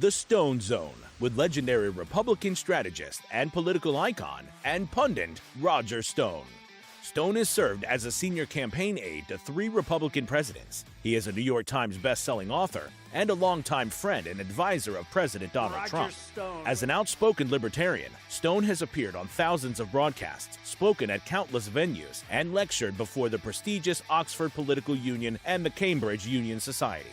The Stone Zone with legendary Republican strategist and political icon and pundit Roger Stone. Stone has served as a senior campaign aide to 3 Republican presidents. He is a New York Times best-selling author and a longtime friend and advisor of President Donald Trump. As an outspoken libertarian, Stone has appeared on thousands of broadcasts, spoken at countless venues, and lectured before the prestigious Oxford Political Union and the Cambridge Union Society.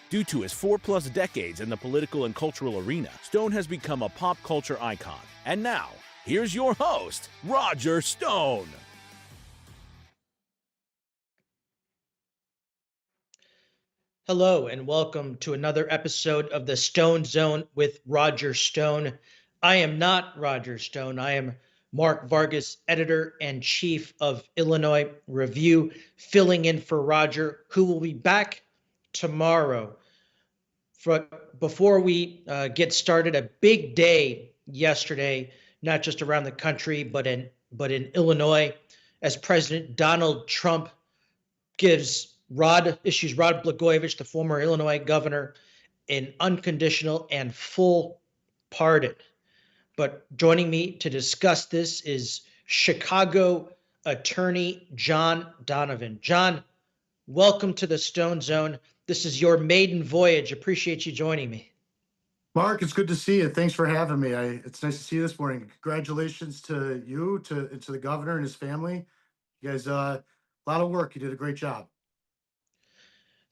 Due to his 4+ decades in the political and cultural arena, Stone has become a pop culture icon. And now, here's your host, Roger Stone. Hello, and welcome to another episode of the Stone Zone with Roger Stone. I am not Roger Stone. I am Mark Vargas, editor-in-chief of Illinois Review, filling in for Roger, who will be back tomorrow. Before we get started, a big day yesterday, not just around the country, but in Illinois, as President Donald Trump issues Rod Blagojevich, the former Illinois governor, an unconditional and full pardon. But joining me to discuss this is Chicago attorney John Donovan. John, welcome to the Stone Zone. This is your maiden voyage. Appreciate you joining me. Mark, it's good to see you. Thanks for having me. It's nice to see you this morning. Congratulations to you, to the governor and his family. You guys, a lot of work. You did a great job.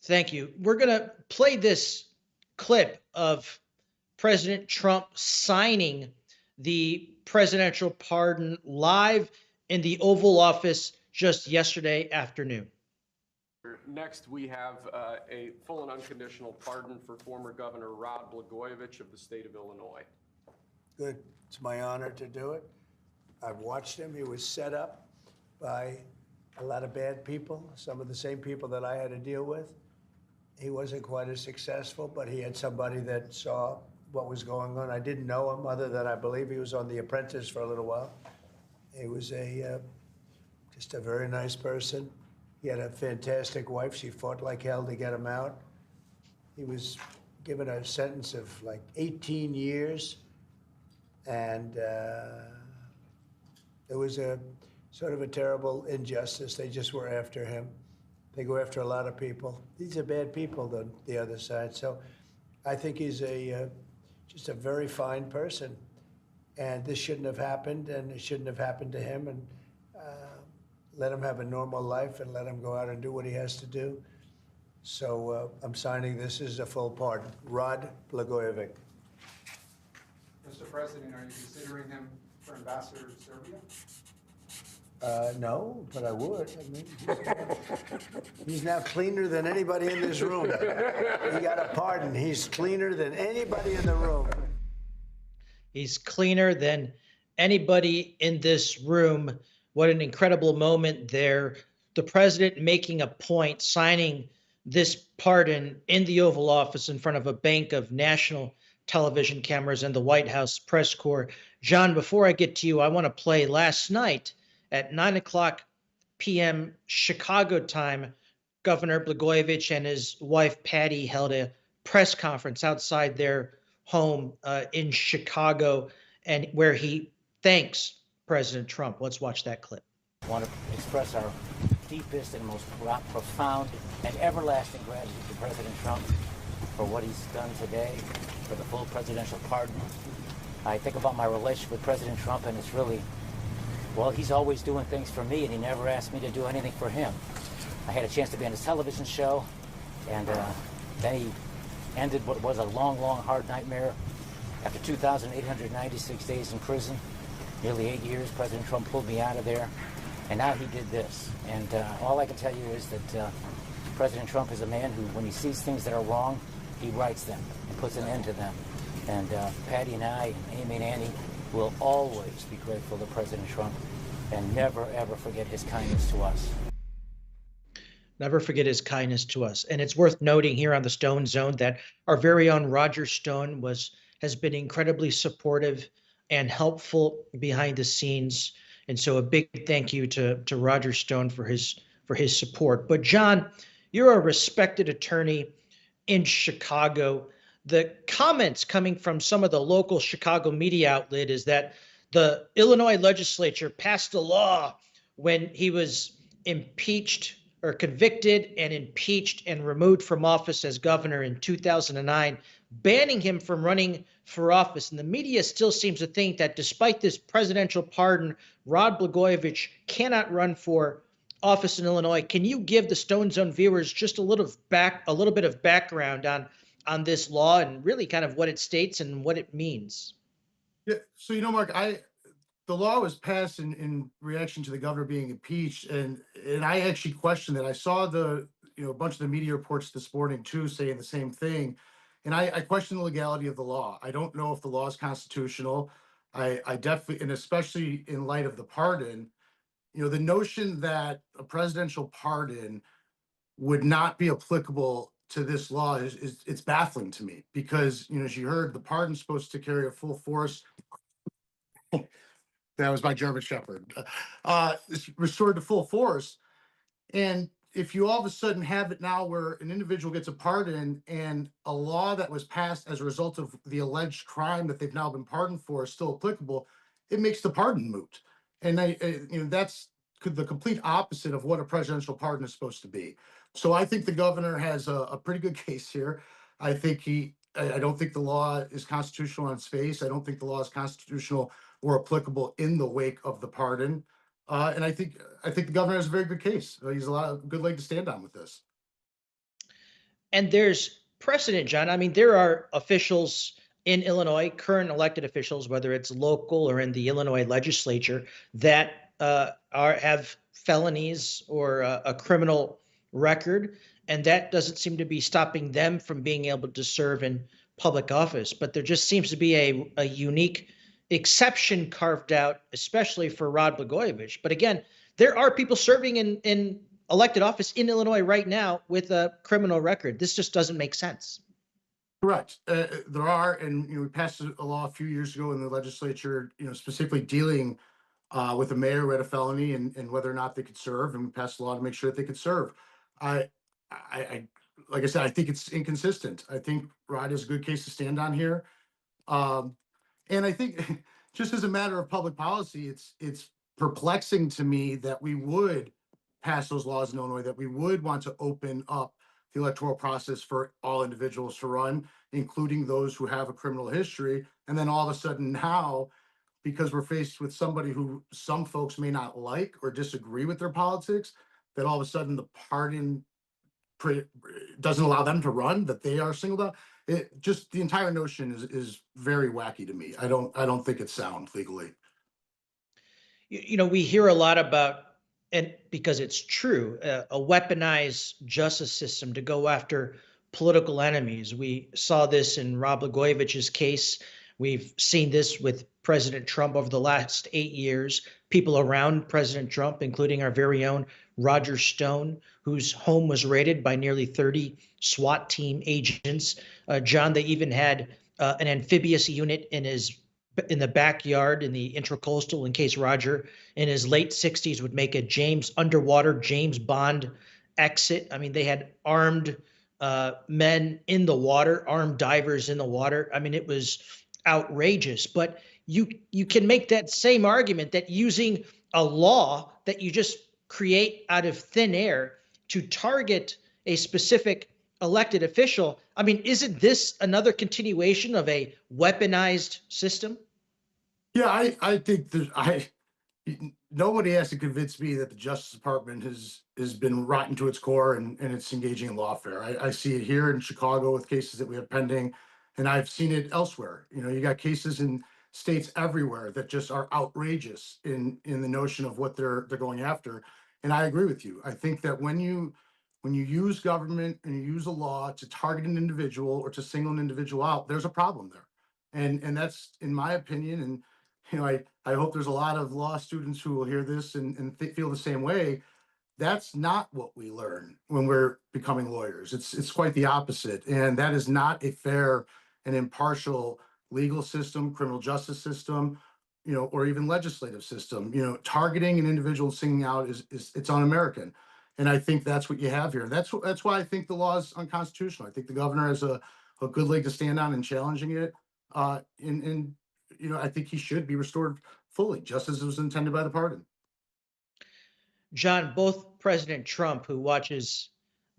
Thank you. We're going to play this clip of President Trump signing the presidential pardon live in the Oval Office just yesterday afternoon. Next, we have a full and unconditional pardon for former Governor Rod Blagojevich of the state of Illinois. Good. It's my honor to do it. I've watched him. He was set up by a lot of bad people, some of the same people that I had to deal with. He wasn't quite as successful, but he had somebody that saw what was going on. I didn't know him other than I believe he was on The Apprentice for a little while. He was just a very nice person. He had a fantastic wife. She fought like hell to get him out. He was given a sentence of like 18 years. And it was a sort of a terrible injustice. They just were after him. They go after a lot of people. These are bad people, the other side. So I think he's just a very fine person. And this shouldn't have happened, and it shouldn't have happened to him. And let him have a normal life and let him go out and do what he has to do. So I'm signing this as a full pardon. Rod Blagojevich. Mr. President, are you considering him for ambassador to Serbia? No, but I would. I mean, he's now cleaner than anybody in this room. He got a pardon. He's cleaner than anybody in the room. He's cleaner than anybody in this room. What an incredible moment there. The president making a point, signing this pardon in the Oval Office in front of a bank of national television cameras and the White House press corps. John, before I get to you, I want to play last night at 9:00 p.m. Chicago time. Governor Blagojevich and his wife Patty held a press conference outside their home in Chicago, and where he thanks President Trump. Let's watch that clip. I want to express our deepest and most profound and everlasting gratitude to President Trump for what he's done today, for the full presidential pardon. I think about my relationship with President Trump, and it's really, well, he's always doing things for me, and he never asked me to do anything for him. I had a chance to be on his television show, and then he ended what was a long, long, hard nightmare. After 2,896 days in prison, nearly 8 years, President Trump pulled me out of there, and now he did this. And all I can tell you is that President Trump is a man who, when he sees things that are wrong, he rights them and puts an end to them. And Patty and I, and Amy and Annie, will always be grateful to President Trump and never, ever forget his kindness to us. Never forget his kindness to us. And it's worth noting here on the Stone Zone that our very own Roger Stone has been incredibly supportive and helpful behind the scenes. And so a big thank you to Roger Stone for his support. But John, you're a respected attorney in Chicago. the comments coming from some of the local Chicago media outlet is that the Illinois legislature passed a law when he was impeached or convicted and impeached and removed from office as governor in 2009, banning him from running for office. And the media still seems to think that despite this presidential pardon, Rod Blagojevich cannot run for office in Illinois. Can you give the Stone Zone viewers just a little bit of background on this law and really kind of what it states and what it means? Yeah, so Mark, the law was passed in reaction to the governor being impeached, and I actually questioned it. I saw a bunch of the media reports this morning too saying the same thing, and I questioned the legality of the law. I don't know if the law is constitutional. I definitely, and especially in light of the pardon, the notion that a presidential pardon would not be applicable to this law is it's baffling to me, because as you heard, the pardon's supposed to carry a full force. That was my German Shepherd. It's restored to full force. And if you all of a sudden have it now where an individual gets a pardon and a law that was passed as a result of the alleged crime that they've now been pardoned for is still applicable, it makes the pardon moot. And that's the complete opposite of what a presidential pardon is supposed to be. So I think the governor has a pretty good case here. I don't think the law is constitutional on its face. I don't think the law is constitutional or applicable in the wake of the pardon. And I think the governor has a very good case. He's a good leg to stand on with this. And there's precedent, John. I mean, there are officials in Illinois, current elected officials, whether it's local or in the Illinois legislature, that have felonies or a criminal record, and that doesn't seem to be stopping them from being able to serve in public office. But there just seems to be a unique exception carved out, especially for Rod Blagojevich. But again, there are people serving in elected office in Illinois right now with a criminal record. This just doesn't make sense. Correct. There are, and we passed a law a few years ago in the legislature, specifically dealing with a mayor who had a felony and whether or not they could serve, and we passed a law to make sure that they could serve. I like I said, I think it's inconsistent. I think Rod has a good case to stand on here. And I think just as a matter of public policy, it's perplexing to me that we would pass those laws in Illinois, that we would want to open up the electoral process for all individuals to run, including those who have a criminal history. And then all of a sudden now, because we're faced with somebody who some folks may not like or disagree with their politics, that all of a sudden the pardon doesn't allow them to run, that they are singled out. It just, the entire notion is very wacky to me. I don't think it's sound legally. We hear a lot about, and because it's true, a weaponized justice system to go after political enemies. We saw this in Rod Blagojevich's case. We've seen this with President Trump over the last 8 years. People around President Trump, including our very own Roger Stone, whose home was raided by nearly 30 SWAT team agents. John, they even had an amphibious unit in the backyard in the intracoastal in case Roger in his late 60s would make a underwater James Bond exit. I mean, they had armed men in the water, armed divers in the water. I mean, it was outrageous. But you can make that same argument that using a law that you just create out of thin air to target a specific elected official. I mean, isn't this another continuation of a weaponized system? Yeah, I think nobody has to convince me that the Justice Department has been rotten to its core and it's engaging in lawfare. I see it here in Chicago with cases that we have pending, and I've seen it elsewhere. You got cases in states everywhere that just are outrageous in the notion of what they're going after. And I agree with you. I think that when you use government and you use a law to target an individual or to single an individual out, there's a problem there. And that's, in my opinion, and I hope there's a lot of law students who will hear this and feel the same way. That's not what we learn when we're becoming lawyers. It's quite the opposite. And that is not a fair and impartial legal system, criminal justice system, or even legislative system. Targeting an individual, singling out it's un-American. And I think that's what you have here. That's why I think the law is unconstitutional. I think the governor has a a good leg to stand on in challenging it. And I think he should be restored fully, just as it was intended by the pardon. John, both President Trump, who watches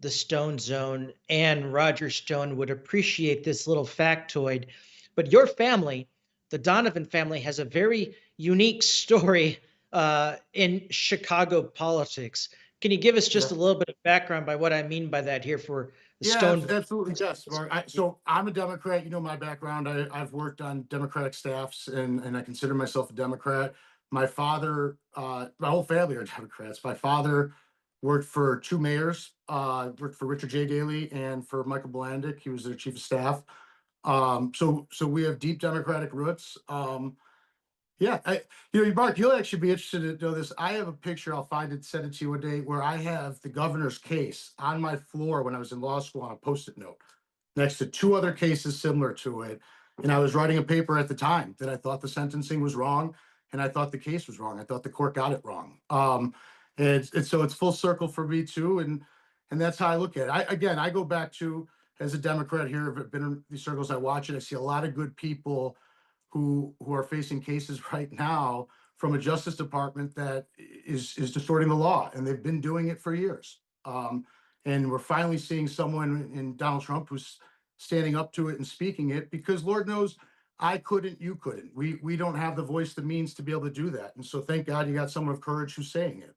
the Stone Zone, and Roger Stone would appreciate this little factoid. But your family, the Donovan family, has a very unique story in Chicago politics. Can you give us just a little bit of background by what I mean by that here for the Stone? Absolutely. Yes, Mark. So I'm a Democrat. You know my background. I've worked on Democratic staffs, and I consider myself a Democrat. My father, my whole family are Democrats. My father worked for two mayors, worked for Richard J. Daley and for Michael Blandick. He was their chief of staff. So we have deep Democratic roots. Mark, you'll actually be interested to know this. I have a picture, I'll find it, send it to you one day, where I have the governor's case on my floor when I was in law school on a Post-it note, next to two other cases similar to it. And I was writing a paper at the time that I thought the sentencing was wrong, and I thought the case was wrong. I thought the court got it wrong. So it's full circle for me too, and that's how I look at it. I go back to, as a Democrat here, I've been in these circles, I watch it, I see a lot of good people who are facing cases right now from a Justice Department that is distorting the law, and they've been doing it for years. And we're finally seeing someone in Donald Trump who's standing up to it and speaking it, because Lord knows I couldn't, you couldn't. We don't have the voice, the means to be able to do that. And so thank God you got someone of courage who's saying it.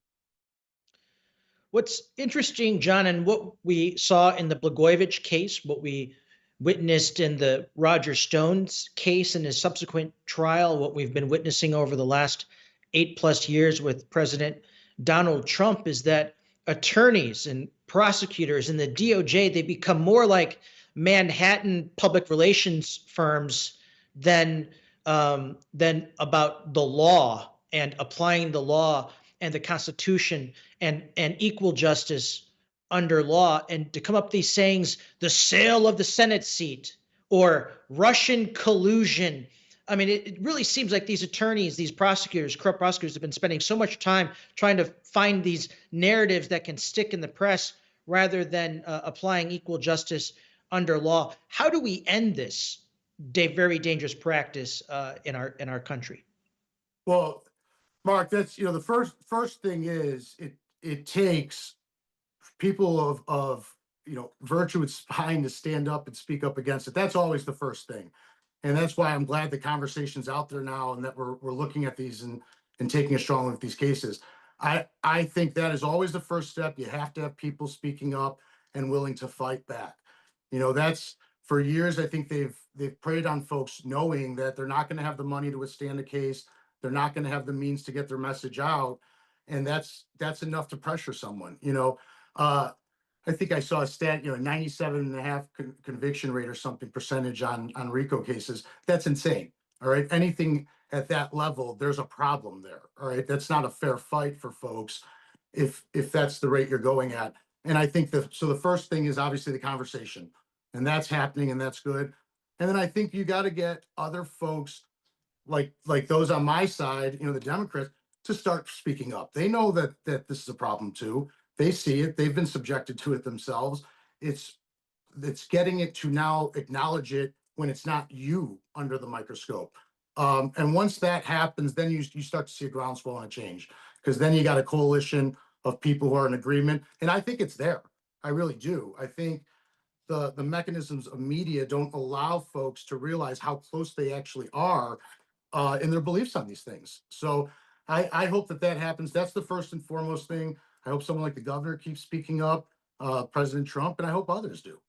What's interesting, John, and what we saw in the Blagojevich case, what we witnessed in the Roger Stone's case and his subsequent trial, what we've been witnessing over the last 8+ years with President Donald Trump, is that attorneys and prosecutors in the DOJ, they become more like Manhattan public relations firms than about the law and applying the law and the Constitution and equal justice under law, and to come up with these sayings, the sale of the Senate seat or Russian collusion. I mean, it really seems like these attorneys, these prosecutors, corrupt prosecutors, have been spending so much time trying to find these narratives that can stick in the press rather than applying equal justice under law. How do we end this very dangerous practice in our country? Well, Mark, that's, the first thing is it takes people of virtue and spine to stand up and speak up against it. That's always the first thing. And that's why I'm glad the conversation's out there now, and that we're looking at these and taking a strong look at these cases. I think that is always the first step. You have to have people speaking up and willing to fight back. That's, for years, I think they've preyed on folks knowing that they're not going to have the money to withstand a case. They're not going to have the means to get their message out. And that's enough to pressure someone. I think I saw a stat, 97.5 conviction rate or something percentage on RICO cases. That's insane. All right. Anything at that level, there's a problem there. All right. That's not a fair fight for folks if that's the rate you're going at. And I think the first thing is obviously the conversation, and that's happening, and that's good. And then I think you got to get other folks like those on my side, the Democrats, to start speaking up. They know that this is a problem too. They see it. They've been subjected to it themselves. It's getting it to now acknowledge it when it's not you under the microscope. And once that happens, then you start to see a groundswell and a change, because then you got a coalition of people who are in agreement. And I think it's there. I really do. I think the mechanisms of media don't allow folks to realize how close they actually are in their beliefs on these things. So I hope that happens. That's the first and foremost thing. I hope someone like the governor keeps speaking up, President Trump, and I hope others do.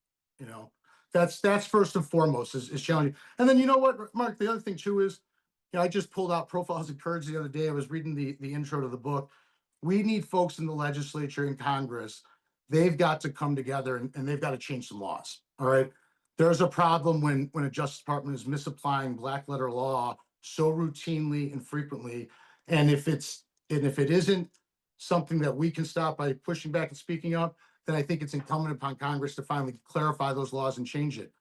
That's first and foremost is challenging. And then, you know what, Mark, the other thing too is, I just pulled out Profiles in Courage the other day. I was reading the intro to the book. We need folks in the legislature and Congress. They've got to come together and they've got to change some laws. All right. There's a problem when a Justice Department is misapplying black letter law so routinely and frequently. And if it isn't something that we can stop by pushing back and speaking up, then I think it's incumbent upon Congress to finally clarify those laws and change it.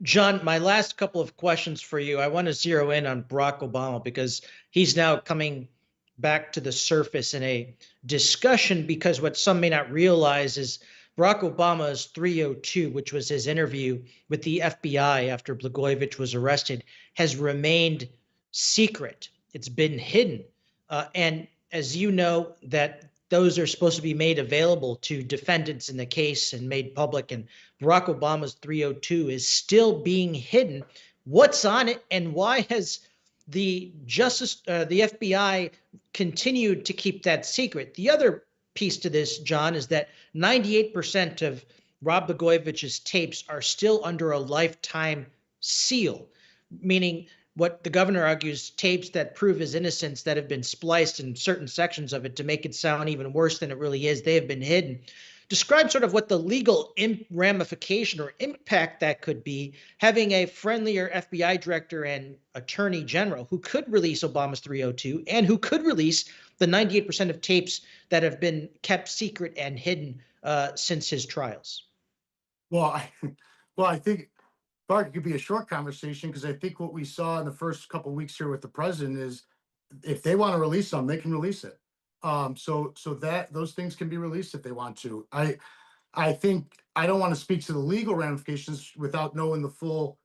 John, my last couple of questions for you. I want to zero in on Barack Obama, because he's now coming back to the surface in a discussion, because what some may not realize is Barack Obama's 302, which was his interview with the FBI after Blagojevich was arrested, has remained secret. It's been hidden. And as you know, that those are supposed to be made available to defendants in the case and made public. And Barack Obama's 302 is still being hidden. What's on it, and why has the FBI continued to keep that secret? The other piece to this, John, is that 98% of Rob Blagojevich's tapes are still under a lifetime seal, meaning what the governor argues, tapes that prove his innocence that have been spliced in certain sections of it to make it sound even worse than it really is, they have been hidden. Describe sort of what the legal ramification or impact that could be, having a friendlier FBI director and attorney general who could release Obama's 302 and who could release the 98% of tapes that have been kept secret and hidden since his trials. Well, I think, Bart, it could be a short conversation, because I think what we saw in the first couple of weeks here with the president is, if they want to release something, they can release it. So that those things can be released if they want to. I think I don't want to speak to the legal ramifications without knowing the full,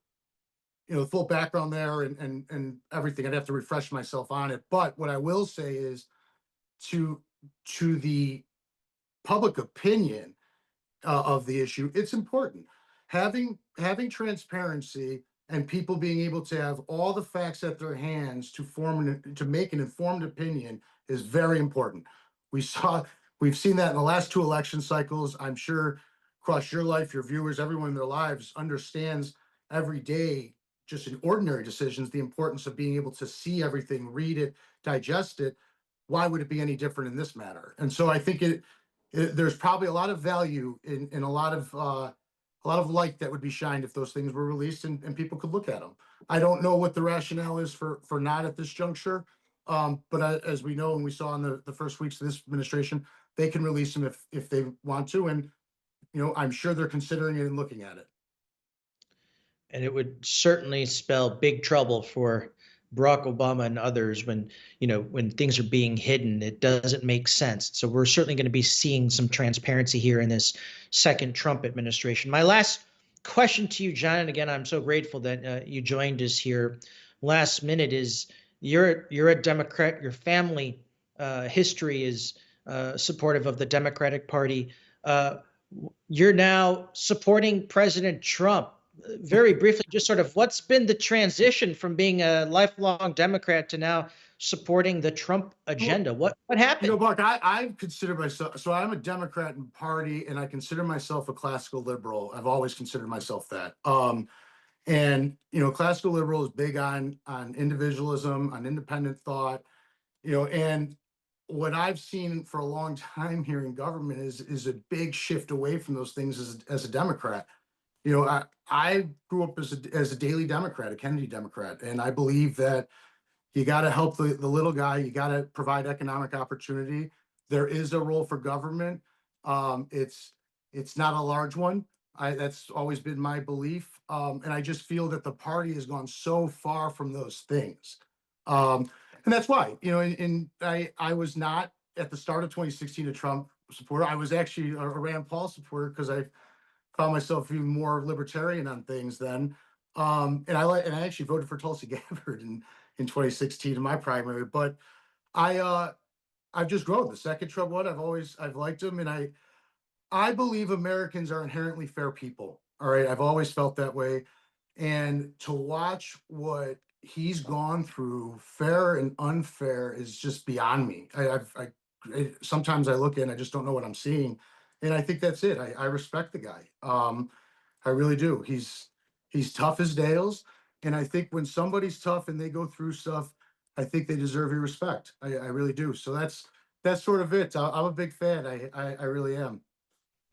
the full background there and everything. I'd have to refresh myself on it. But what I will say is, to the public opinion of the issue, it's important. Having transparency and people being able to have all the facts at their hands to make an informed opinion is very important. We've seen that in the last 2 election cycles. I'm sure across your life, your viewers, everyone in their lives understands every day, just in ordinary decisions, the importance of being able to see everything, read it, digest it. Why would it be any different in this matter? And so I think there's probably a lot of value in a lot of light that would be shined if those things were released and people could look at them. I don't know what the rationale is for not at this juncture. But as we know, and we saw in the first weeks of this administration, they can release them if they want to. And, I'm sure they're considering it and looking at it. And it would certainly spell big trouble for Barack Obama and others when things are being hidden. It doesn't make sense. So we're certainly going to be seeing some transparency here in this second Trump administration. My last question to you, John, and again, I'm so grateful that you joined us here last minute, is you're a Democrat. Your family history is supportive of the Democratic Party. You're now supporting President Trump. Very briefly, just sort of what's been the transition from being a lifelong Democrat to now supporting the Trump agenda? What happened? Mark, I consider myself, so I'm a Democrat in party, and I consider myself a classical liberal. I've always considered myself that. And classical liberal is big on individualism, on independent thought, and what I've seen for a long time here in government is a big shift away from those things as a Democrat. I grew up as a daily Democrat, a Kennedy Democrat, and I believe that you got to help the little guy. You got to provide economic opportunity. There is a role for government. It's not a large one. That's always been my belief, and I just feel that the party has gone so far from those things, and that's why I was not at the start of 2016 a Trump supporter. I was actually a Rand Paul supporter because I found myself even more libertarian on things then. And I actually voted for Tulsi Gabbard in 2016 in my primary. But I've just grown. The second Trump one, I've liked him, and I believe Americans are inherently fair people. All right, I've always felt that way, and to watch what he's gone through, fair and unfair, is just beyond me. Sometimes I look at it and I just don't know what I'm seeing. And I think that's it. I respect the guy. I really do. He's tough as nails. And I think when somebody's tough and they go through stuff, I think they deserve your respect. I really do. So that's sort of it. I'm a big fan. I really am.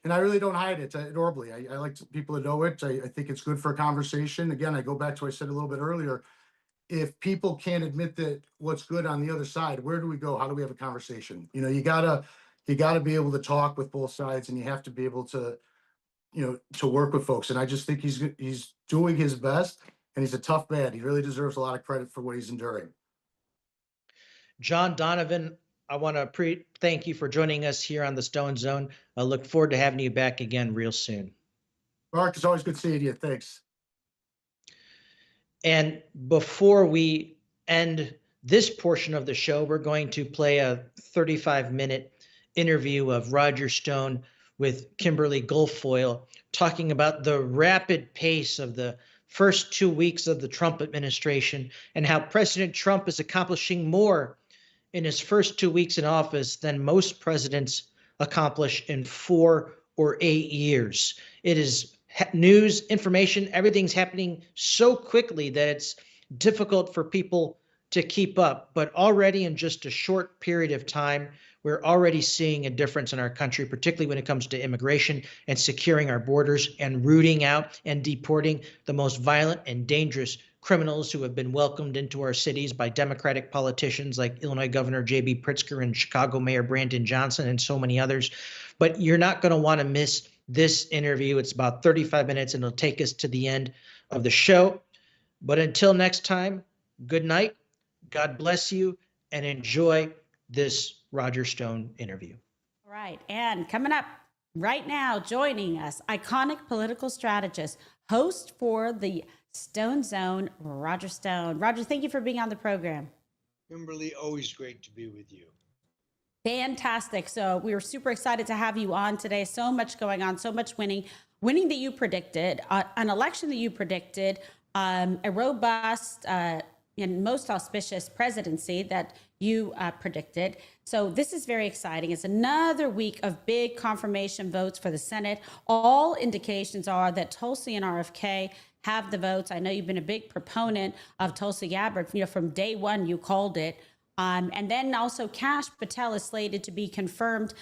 And I really don't hide it normally. I like people to know it. I think it's good for a conversation. Again, I go back to what I said a little bit earlier. If people can't admit that what's good on the other side, where do we go? How do we have a conversation? You gotta be able to talk with both sides, and you have to be able to, to work with folks. And I just think he's doing his best, and he's a tough man. He really deserves a lot of credit for what he's enduring. John Donovan, I want to thank you for joining us here on the Stone Zone. I look forward to having you back again real soon. Mark, it's always good seeing you. Thanks. And before we end this portion of the show, we're going to play a 35-minute interview of Roger Stone with Kimberly Guilfoyle, talking about the rapid pace of the first 2 weeks of the Trump administration and how President Trump is accomplishing more in his first 2 weeks in office than most presidents accomplish in 4 or 8 years. It is news, information, everything's happening so quickly that it's difficult for people to keep up. But already in just a short period of time, we're already seeing a difference in our country, particularly when it comes to immigration and securing our borders and rooting out and deporting the most violent and dangerous criminals who have been welcomed into our cities by Democratic politicians like Illinois Governor J.B. Pritzker and Chicago Mayor Brandon Johnson and so many others. But you're not going to want to miss this interview. It's about 35 minutes and it'll take us to the end of the show. But until next time, good night, God bless you, and enjoy this Roger Stone interview. All right, and coming up right now, joining us, iconic political strategist, host for the Stone Zone, Roger Stone. Roger, thank you for being on the program. Kimberly, always great to be with you. Fantastic. So we were super excited to have you on today. So much going on, so much winning that you predicted, an election that you predicted, a robust and most auspicious presidency that you predicted. So this is very exciting. It's another week of big confirmation votes for the Senate. All indications are that Tulsi and RFK have the votes. I know you've been a big proponent of Tulsi Gabbard. From day one, you called it. And then also Kash Patel is slated to be confirmed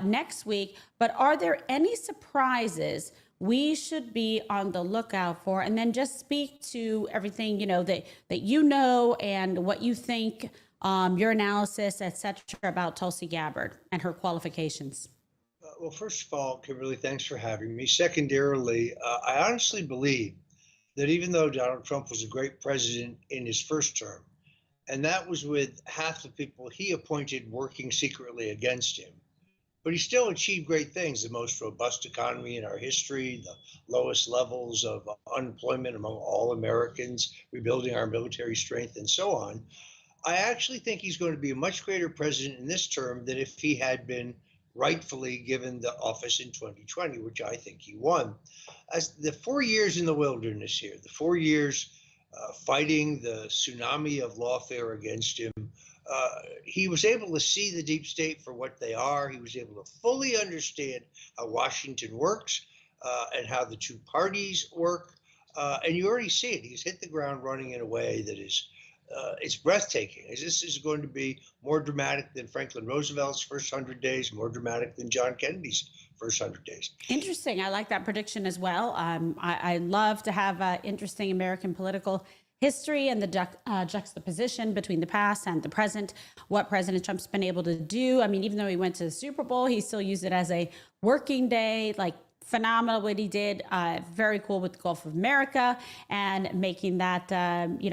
next week. But are there any surprises we should be on the lookout for? And then just speak to everything, that you know and what you think, your analysis, et cetera, about Tulsi Gabbard and her qualifications. Well, first of all, Kimberly, thanks for having me. Secondarily, I honestly believe that even though Donald Trump was a great president in his first term, and that was with half the people he appointed working secretly against him, but he still achieved great things: the most robust economy in our history, the lowest levels of unemployment among all Americans, rebuilding our military strength, and so on. I actually think he's going to be a much greater president in this term than if he had been rightfully given the office in 2020, which I think he won. As the 4 years in the wilderness here, the 4 years fighting the tsunami of lawfare against him, he was able to see the deep state for what they are. He was able to fully understand how Washington works and how the two parties work. And you already see it. He's hit the ground running in a way that is it's breathtaking. This is going to be more dramatic than Franklin Roosevelt's first 100 days, more dramatic than John Kennedy's first 100 days. Interesting. I like that prediction as well. I love to have interesting American political history and the juxtaposition between the past and the present, what President Trump's been able to do. I mean, even though he went to the Super Bowl, he still used it as a working day, like phenomenal what he did. Very cool with the Gulf of America and making that,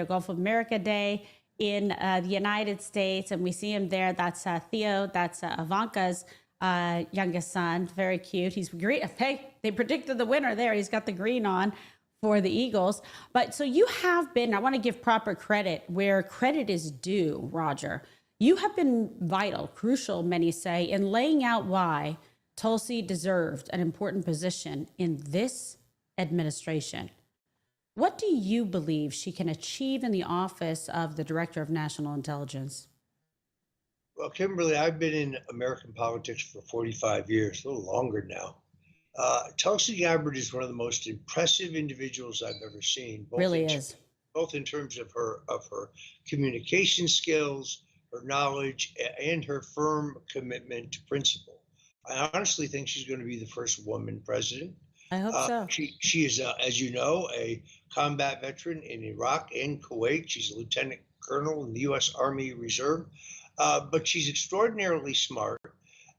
Gulf of America Day in the United States. And we see him there. That's Theo. That's Ivanka's youngest son. Very cute. He's green. Hey, they predicted the winner there. He's got the green on for the Eagles. But so you have been, I want to give proper credit where credit is due, Roger. You have been vital, crucial, many say, in laying out why Tulsi deserved an important position in this administration. What do you believe she can achieve in the office of the Director of National Intelligence? Well, Kimberly, I've been in American politics for 45 years, a little longer now. Tulsi Gabbard is one of the most impressive individuals I've ever seen. Both in terms of her communication skills, her knowledge, and her firm commitment to principle. I honestly think she's going to be the first woman president. I hope so. She is, as you know, a combat veteran in Iraq and Kuwait. She's a lieutenant colonel in the U.S. Army Reserve, but she's extraordinarily smart.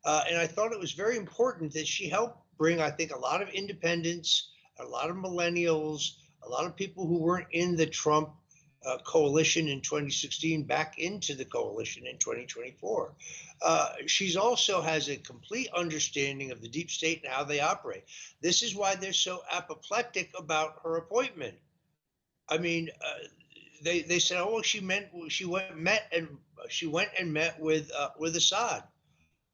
And I thought it was very important that she helped bring, I think, a lot of independents, a lot of millennials, a lot of people who weren't in the Trump coalition in 2016 back into the coalition in 2024. She's also has a complete understanding of the deep state and how they operate. This is why they're so apoplectic about her appointment. I mean, they said, oh, she went and met with Assad.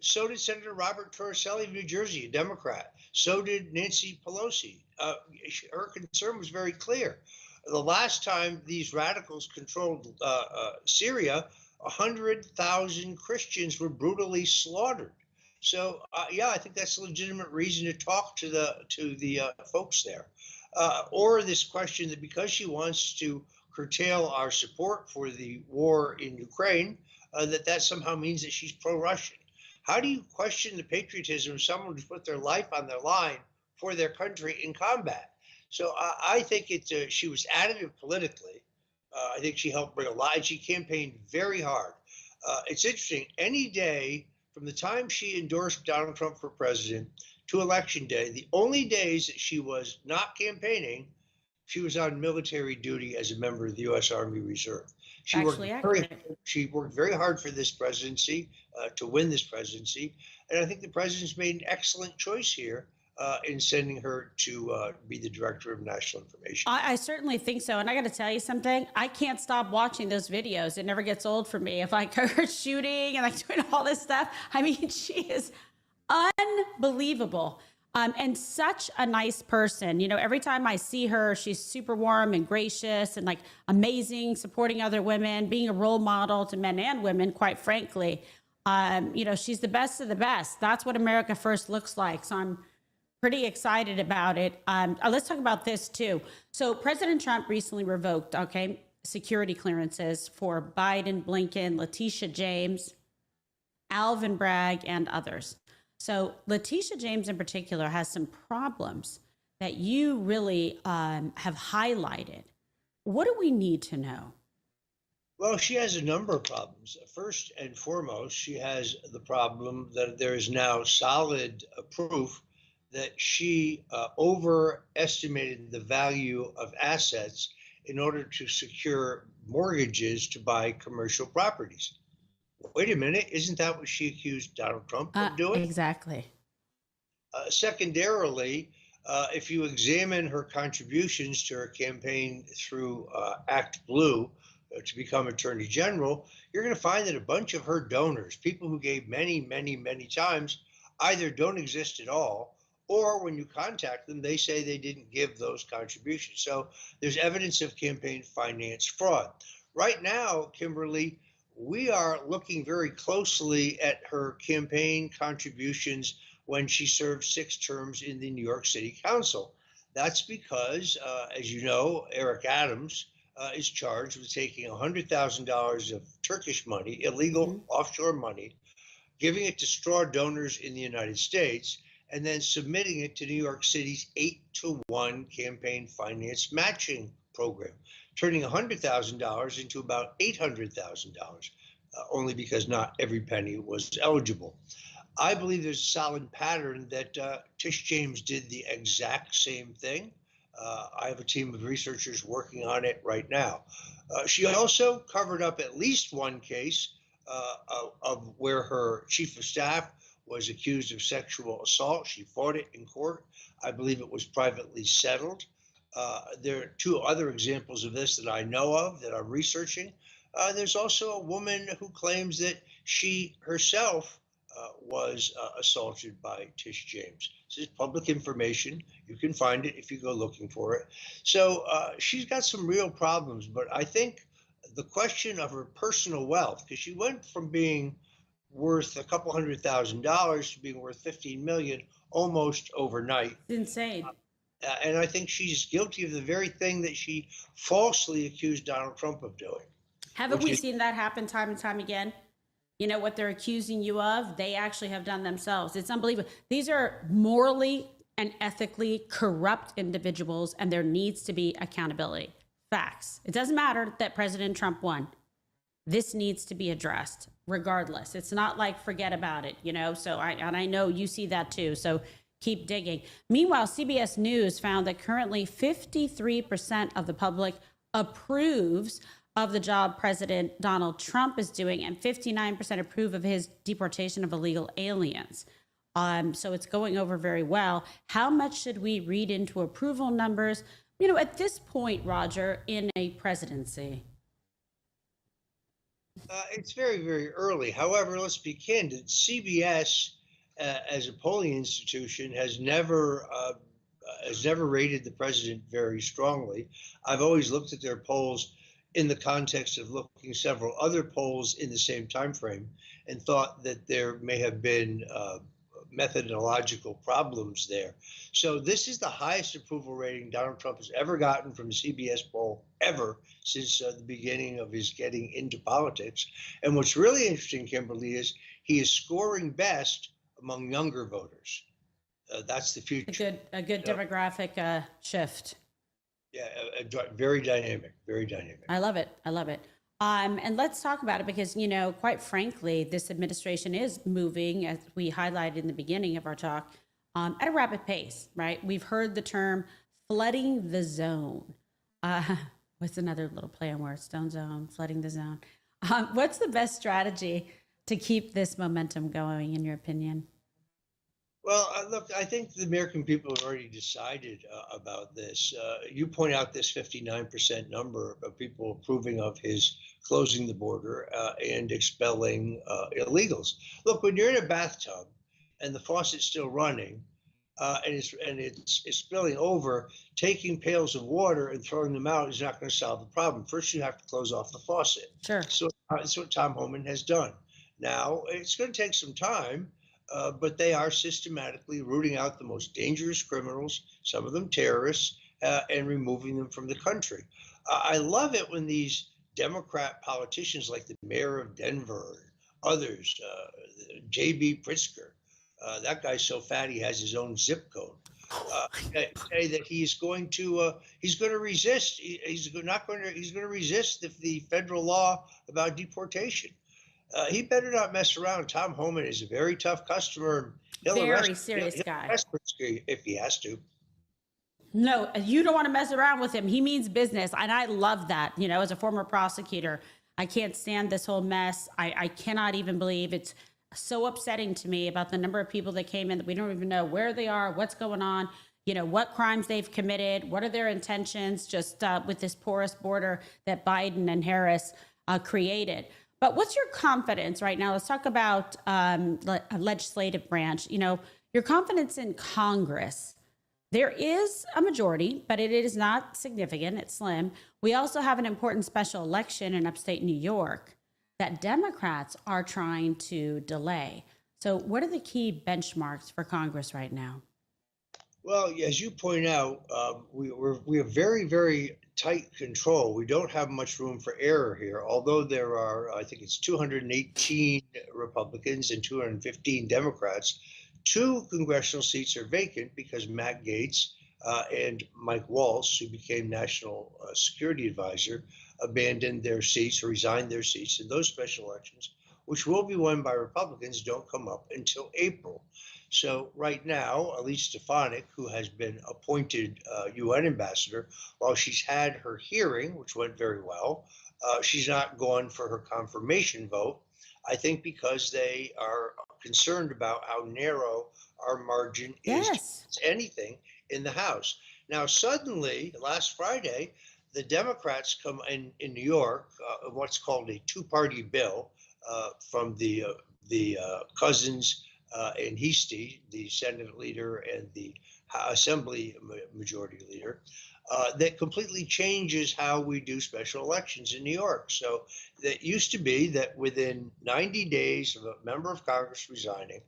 So did Senator Robert Torricelli of New Jersey, a Democrat. So did Nancy Pelosi. Her concern was very clear. The last time these radicals controlled Syria, 100,000 Christians were brutally slaughtered. So yeah, I think that's a legitimate reason to talk to the folks there. Or this question that because she wants to curtail our support for the war in Ukraine, that somehow means that she's pro-Russian. How do you question the patriotism of someone who's put their life on their line for their country in combat? So I think she was additive politically. I think she helped bring a lot. She campaigned very hard. It's interesting. Any day from the time she endorsed Donald Trump for president to election day, the only days that she was not campaigning, she was on military duty as a member of the U.S. Army Reserve. She worked very hard for this presidency, to win this presidency. And I think the president's made an excellent choice here in sending her to be the director of national information. I certainly think so. And I got to tell you something, I can't stop watching those videos. It never gets old for me. If I her shooting and like doing all this stuff, I mean, she is unbelievable. And such a nice person. You know, every time I see her, she's super warm and gracious and like amazing, supporting other women, being a role model to men and women, quite frankly. You know, she's the best of the best. That's what America First looks like. So I'm pretty excited about it. Let's talk about this too. So President Trump recently revoked, security clearances for Biden, Blinken, Letitia James, Alvin Bragg, and others. So Letitia James in particular has some problems that you really have highlighted. What do we need to know? Well, she has a number of problems. First and foremost, she has the problem that there is now solid proof that she overestimated the value of assets in order to secure mortgages to buy commercial properties. Wait a minute, isn't that what she accused Donald Trump of doing? Exactly. Secondarily, if you examine her contributions to her campaign through Act Blue to become Attorney General, you're going to find that a bunch of her donors, people who gave many, many, many times, either don't exist at all, or when you contact them, they say they didn't give those contributions. So there's evidence of campaign finance fraud. Right now, Kimberly, we are looking very closely at her campaign contributions when she served 6 terms in the New York City Council. That's because, as you know, Eric Adams is charged with taking $100,000 of Turkish money, illegal offshore money, giving it to straw donors in the United States, and then submitting it to New York City's 8-to-1 campaign finance matching program, turning $100,000 into about $800,000, only because not every penny was eligible. I believe there's a solid pattern that Tish James did the exact same thing. I have a team of researchers working on it right now. She also covered up at least one case of where her chief of staff was accused of sexual assault. She fought it in court. I believe it was privately settled. There are 2 other examples of this that I know of that I'm researching. There's also a woman who claims that she herself was assaulted by Tish James. This is public information. You can find it if you go looking for it. So she's got some real problems, but I think the question of her personal wealth, because she went from being worth a couple $100,000 to being worth 15 million almost overnight. It's insane. And I think she's guilty of the very thing that she falsely accused Donald Trump of doing. Haven't we seen that happen time and time again? You know, what they're accusing you of, they actually have done themselves. It's unbelievable. These are morally and ethically corrupt individuals, and there needs to be accountability. Facts. It doesn't matter that President Trump won. This needs to be addressed regardless. It's not like forget about it, you know? So I know you see that too. So keep digging. Meanwhile, CBS News found that currently 53% of the public approves of the job President Donald Trump is doing, and 59% approve of his deportation of illegal aliens. So it's going over very well. How much should we read into approval numbers, at this point, Roger, in a presidency? It's very, very early. However, let's be candid. CBS, as a polling institution, has never rated the president very strongly. I've always looked at their polls in the context of looking at several other polls in the same time frame, and thought that there may have been methodological problems there. So this is the highest approval rating Donald Trump has ever gotten from a CBS poll ever since the beginning of his getting into politics. And what's really interesting, Kimberly, is he is scoring best among younger voters. That's the future. A good demographic shift. Yeah, very dynamic, very dynamic. I love it. I love it. And let's talk about it because, quite frankly, this administration is moving, as we highlighted in the beginning of our talk, at a rapid pace, right? We've heard the term flooding the zone. What's another little play on words? StoneZONE, flooding the zone. What's the best strategy to keep this momentum going, in your opinion? Well, look, I think the American people have already decided about this. You point out this 59% number of people approving of his closing the border and expelling illegals. Look, when you're in a bathtub and the faucet's still running and it's spilling over, taking pails of water and throwing them out is not going to solve the problem. First, you have to close off the faucet. Sure. So that's what Tom Homan has done. Now, it's going to take some time. But they are systematically rooting out the most dangerous criminals, some of them terrorists, and removing them from the country. I love it when these Democrat politicians like the mayor of Denver and others, J.B. Pritzker, that guy's so fat he has his own zip code, say that he's going to resist. He's going to resist the federal law about deportation. He better not mess around. Tom Homan is a very tough customer. Very serious guy. If he has to. No, you don't want to mess around with him. He means business. And I love that. As a former prosecutor, I can't stand this whole mess. I cannot even believe it's so upsetting to me about the number of people that came in that we don't even know where they are, what's going on, what crimes they've committed, what are their intentions, just with this porous border that Biden and Harris created. But what's your confidence right now? Let's talk about legislative branch. Your confidence in Congress. There is a majority, but it is not significant. It's slim. We also have an important special election in upstate New York that Democrats are trying to delay. So what are the key benchmarks for Congress right now? Well, as you point out, we have very, very tight control. We don't have much room for error here, although there are, I think it's 218 Republicans and 215 Democrats. 2 congressional seats are vacant because Matt Gaetz and Mike Waltz, who became National Security Advisor, abandoned their seats or resigned their seats in those special elections, which will be won by Republicans, don't come up until April. So right now, Elise Stefanik, who has been appointed UN ambassador, while she's had her hearing, which went very well, she's not gone for her confirmation vote, I think because they are concerned about how narrow our margin is to anything in the House. Now, suddenly, last Friday, the Democrats come in New York, what's called a two-party bill from the Cousins and Heastie, the Senate leader and the Assembly Majority Leader, that completely changes how we do special elections in New York. So that used to be that within 90 days of a member of Congress resigning,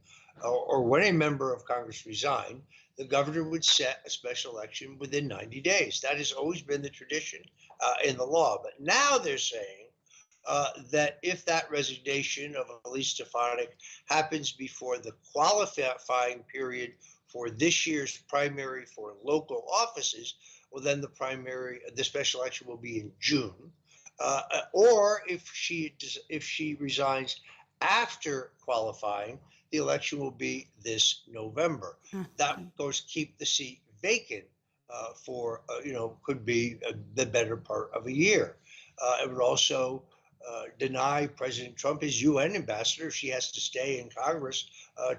or when a member of Congress resigned, the governor would set a special election within 90 days. That has always been the tradition in the law. But now they're saying that if that resignation of Elise Stefanik happens before the qualifying period for this year's primary for local offices, well, then the special election will be in June. Or if she resigns after qualifying, the election will be this November. That goes keep the seat vacant for, could be the better part of a year. It would also deny President Trump his UN ambassador. She has to stay in Congress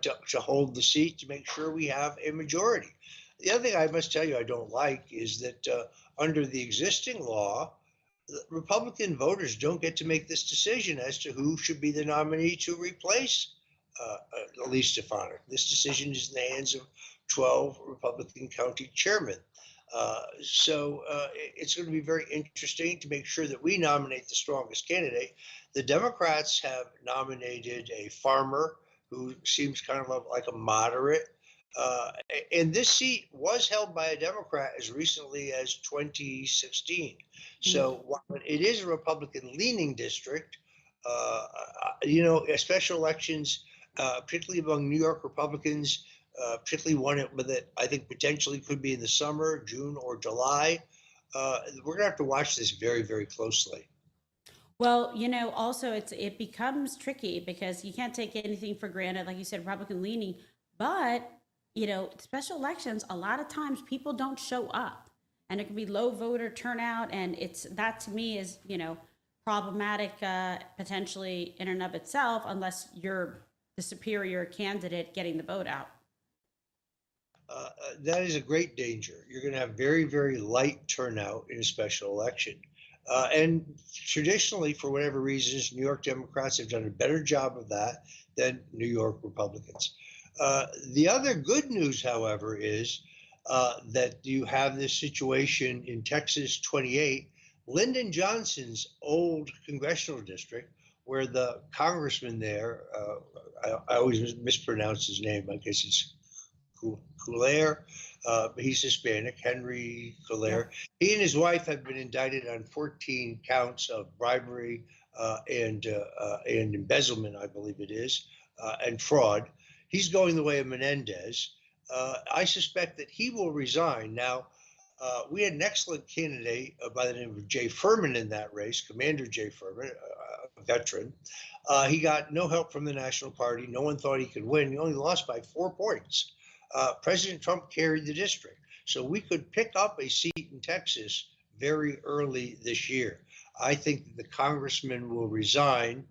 to hold the seat to make sure we have a majority. The other thing I must tell you I don't like is that under the existing law, Republican voters don't get to make this decision as to who should be the nominee to replace Elise Stefanik. This decision is in the hands of 12 Republican county chairmen. So it's going to be very interesting to make sure that we nominate the strongest candidate. The Democrats have nominated a farmer who seems kind of like a moderate. And this seat was held by a Democrat as recently as 2016. So while it is a Republican leaning district, special elections, particularly among New York Republicans, particularly one that I think potentially could be in the summer, June or July. We're going to have to watch this very, very closely. Well, also it becomes tricky because you can't take anything for granted, like you said, Republican leaning, but special elections, a lot of times people don't show up and it can be low voter turnout. And that to me is, problematic potentially in and of itself, unless you're the superior candidate getting the vote out. That is a great danger. You're going to have very, very light turnout in a special election. And traditionally, for whatever reasons, New York Democrats have done a better job of that than New York Republicans. The other good news, however, is that you have this situation in Texas 28, Lyndon Johnson's old congressional district, where the congressman there, I always mispronounce his name, I guess it's Coulaire, but he's Hispanic, Henry Coulaire. He and his wife have been indicted on 14 counts of bribery and embezzlement, I believe it is, and fraud. He's going the way of Menendez. I suspect that he will resign. Now, we had an excellent candidate by the name of Jay Furman in that race, Commander Jay Furman, a veteran. He got no help from the National Party. No one thought he could win. He only lost by 4 points. President Trump carried the district. So we could pick up a seat in Texas very early this year. I think that the congressman will resign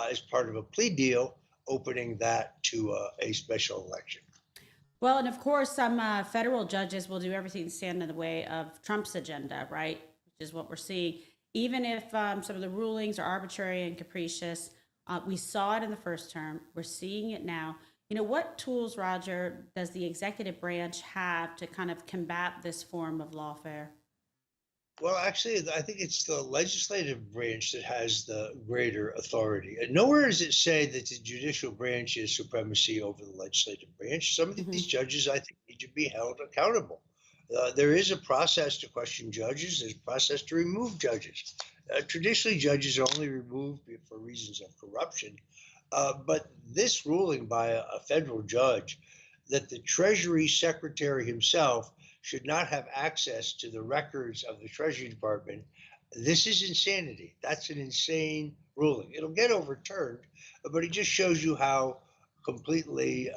as part of a plea deal, opening that to a special election. Well, and of course, some federal judges will do everything to stand in the way of Trump's agenda, right? Which is what we're seeing. Even if some of the rulings are arbitrary and capricious, we saw it in the first term. We're seeing it now. What tools, Roger, does the executive branch have to kind of combat this form of lawfare? Well, actually, I think it's the legislative branch that has the greater authority. And nowhere does it say that the judicial branch is supremacy over the legislative branch. Some of these judges, I think, need to be held accountable. There is a process to question judges. There's a process to remove judges. Traditionally, judges are only removed for reasons of corruption. But this ruling by a federal judge that the Treasury Secretary himself should not have access to the records of the Treasury Department, this is insanity. That's an insane ruling. It'll get overturned, but it just shows you how completely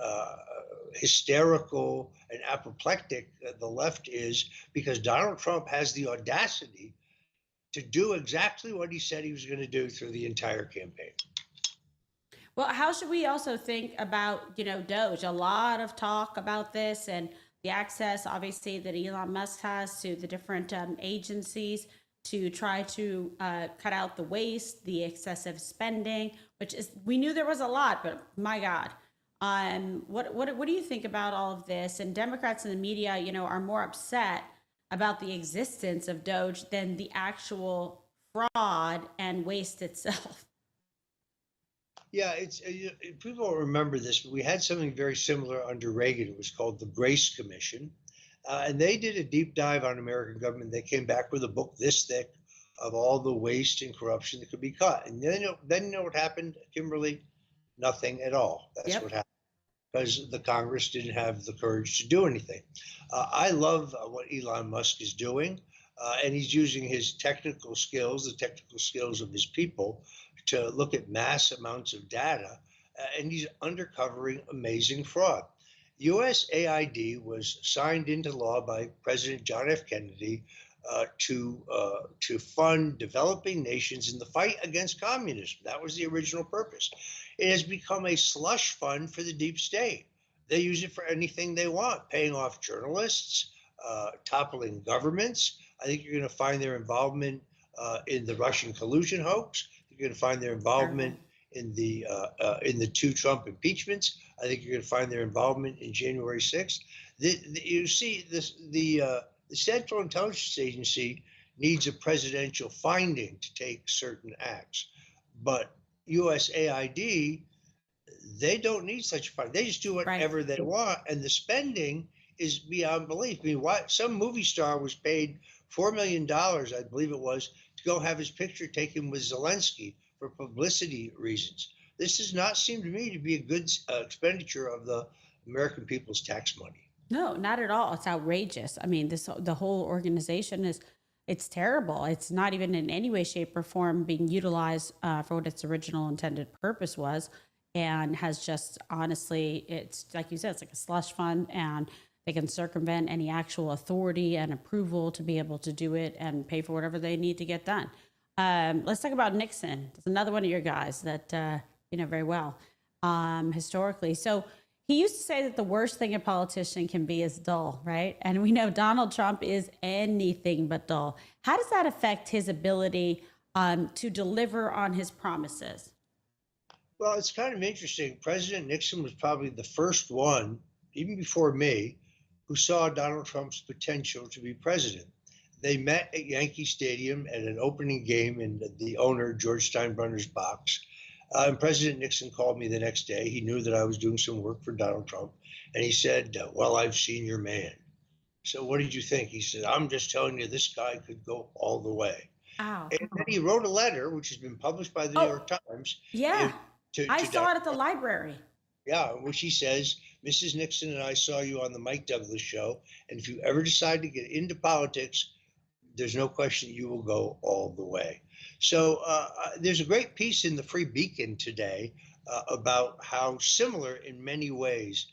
hysterical and apoplectic the left is, because Donald Trump has the audacity to do exactly what he said he was going to do through the entire campaign. Well, how should we also think about, Doge? A lot of talk about this and the access, obviously, that Elon Musk has to the different agencies to try to cut out the waste, the excessive spending, which is, we knew there was a lot, but my God. What do you think about all of this? And Democrats in the media, are more upset about the existence of Doge than the actual fraud and waste itself. Yeah, people don't remember this, but we had something very similar under Reagan. It was called the Grace Commission, and they did a deep dive on American government. They came back with a book this thick of all the waste and corruption that could be caught. And then you know what happened, Kimberly? Nothing at all. That's what happened, because the Congress didn't have the courage to do anything. I love what Elon Musk is doing, and he's using his technical skills, the technical skills of his people, to look at mass amounts of data, and he's uncovering amazing fraud. USAID was signed into law by President John F. Kennedy to fund developing nations in the fight against communism. That was the original purpose. It has become a slush fund for the deep state. They use it for anything they want, paying off journalists, toppling governments. I think you're going to find their involvement in the Russian collusion hoax. You're going to find their involvement in the two Trump impeachments. I think you're going to find their involvement in January 6th. You see, the Central Intelligence Agency needs a presidential finding to take certain acts, but USAID, they don't need such a finding. They just do whatever they want, and the spending is beyond belief. I mean, some movie star was paid $4 million, I believe it was, to go have his picture taken with Zelensky for publicity reasons. This does not seem to me to be a good expenditure of the American people's tax money. No, not at all. It's outrageous. I mean, the whole organization it's terrible. It's not even in any way, shape, or form being utilized for what its original intended purpose was, and has just, honestly, it's like you said, it's like a slush fund, and they can circumvent any actual authority and approval to be able to do it and pay for whatever they need to get done. Let's talk about Nixon. It's another one of your guys that you know very well historically. So he used to say that the worst thing a politician can be is dull, right? And we know Donald Trump is anything but dull. How does that affect his ability to deliver on his promises? Well, it's kind of interesting. President Nixon was probably the first one, even before me, who saw Donald Trump's potential to be president. They met at Yankee Stadium at an opening game in the owner, George Steinbrenner's box. And President Nixon called me the next day. He knew that I was doing some work for Donald Trump. And he said, well, I've seen your man. So what did you think? He said, I'm just telling you, this guy could go all the way. Wow. And then he wrote a letter, which has been published by the New York Times. Yeah, I saw it at the library. Yeah, in which he says, Mrs. Nixon and I saw you on the Mike Douglas show. And if you ever decide to get into politics, there's no question you will go all the way. So there's a great piece in the Free Beacon today about how similar in many ways